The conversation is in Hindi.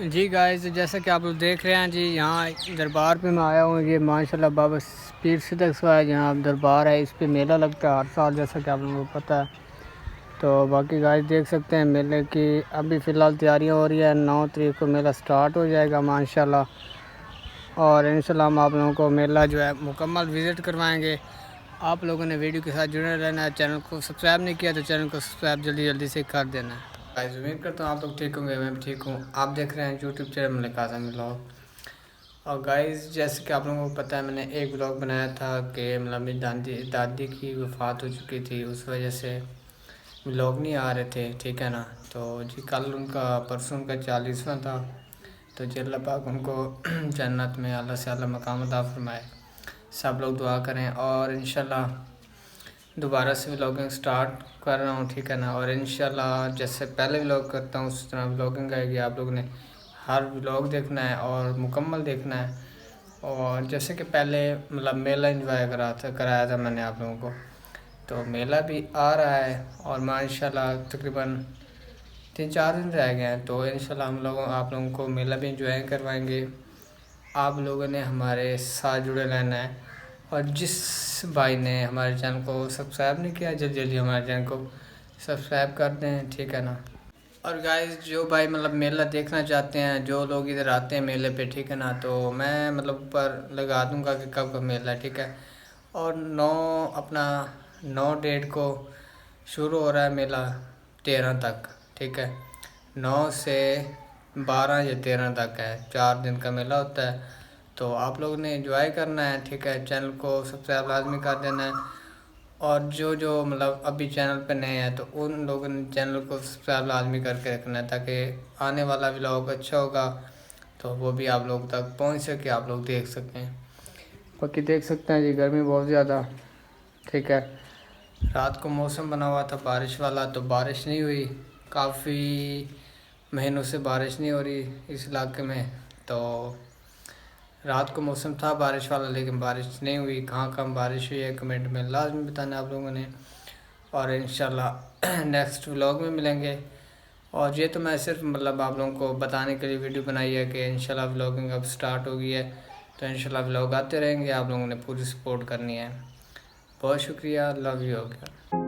जी गाइस, जैसा कि आप लोग देख रहे हैं जी, यहाँ दरबार पे मैं आया हूँ। ये माशाल्लाह बाबा पीर सिद्दीक़ का है, जहाँ दरबार है। इस पे मेला लगता है हर साल, जैसा कि आप लोगों को पता है। तो बाकी गाइस देख सकते हैं मेले की अभी फ़िलहाल तैयारियाँ हो रही है। 9 तारीख को मेला स्टार्ट हो जाएगा माशाल्लाह। और इंशाल्लाह हम आप लोगों को मेला जो है मुकम्मल विज़िट करवाएँगे। आप लोगों ने वीडियो के साथ जुड़े रहना है। चैनल को सब्सक्राइब नहीं किया तो चैनल को सब्सक्राइब जल्दी से कर देना है। गाइस उम्मीद करता हूँ आप लोग ठीक होंगे, मैं भी ठीक हूँ। आप देख रहे हैं यूट्यूब चैनल मलिक आज़म व्लॉग। और गाइस जैसे कि आप लोगों को पता है, मैंने एक व्लॉग बनाया था कि मतलब मेरी दादी की वफ़ात हो चुकी थी, उस वजह से व्लॉग नहीं आ रहे थे, ठीक है ना। तो जी कल उनका परसों उनका 40वां था। तो जी अल्लाह पाक उनको जन्नत में अल्लाह से अल्लाह मकाम अता फरमाए। सब लोग दुआ करें और इंशाल्लाह दोबारा से व्लॉगिंग स्टार्ट कर रहा हूँ, ठीक है ना। और इंशाल्लाह जैसे पहले व्लॉग करता हूँ उस तरह व्लॉगिंग आएगी। आप लोगों ने हर व्लॉग देखना है और मुकम्मल देखना है। और जैसे कि पहले मतलब मेला एंजॉय कराया था मैंने आप लोगों को, तो मेला भी आ रहा है और माशाल्लाह तकरीबन 3-4 दिन रह गए हैं। तो इंशाल्लाह आप लोगों को मेला भी एंजॉय करवाएंगे। आप लोगों ने हमारे साथ जुड़े रहना है। और जिस भाई ने हमारे चैनल को सब्सक्राइब नहीं किया, जल्दी हमारे चैनल को सब्सक्राइब कर दें, ठीक है ना। और गाइस जो भाई मतलब मेला देखना चाहते हैं, जो लोग इधर आते हैं मेले पे, ठीक है ना, तो मैं मतलब ऊपर लगा दूंगा कि कब कब मेला है, ठीक है। और 9 डेट को शुरू हो रहा है मेला, 13 तक, ठीक है। 9 से 12 या 13 तक है, 4 दिन का मेला होता है। तो आप लोगों ने एंजॉय करना है, ठीक है। चैनल को सब्सक्राइब लाजमी कर देना है। और जो मतलब अभी चैनल पे नए हैं तो उन लोगों ने चैनल को सब्सक्राइब लाजमी करके रखना है, ताकि आने वाला व्लॉग अच्छा होगा तो वो भी आप लोग तक पहुंच सके, आप लोग देख सकें। बाकी देख सकते हैं जी गर्मी बहुत ज़्यादा, ठीक है। रात को मौसम बना हुआ था बारिश वाला, तो बारिश नहीं हुई। काफ़ी महीनों से बारिश नहीं हो रही इस इलाके में। तो रात को मौसम था बारिश वाला, लेकिन बारिश नहीं हुई। कहाँ कहाँ बारिश हुई है कमेंट में लाजमी बताना आप लोगों ने। और इंशाल्लाह नेक्स्ट व्लॉग में मिलेंगे। और ये तो मैं सिर्फ मतलब आप लोगों को बताने के लिए वीडियो बनाई है कि इंशाल्लाह व्लॉगिंग अब स्टार्ट हो गई है। तो इंशाल्लाह व्लॉग आते रहेंगे, आप लोगों ने पूरी सपोर्ट करनी है। बहुत शुक्रिया, लव यू हो गया।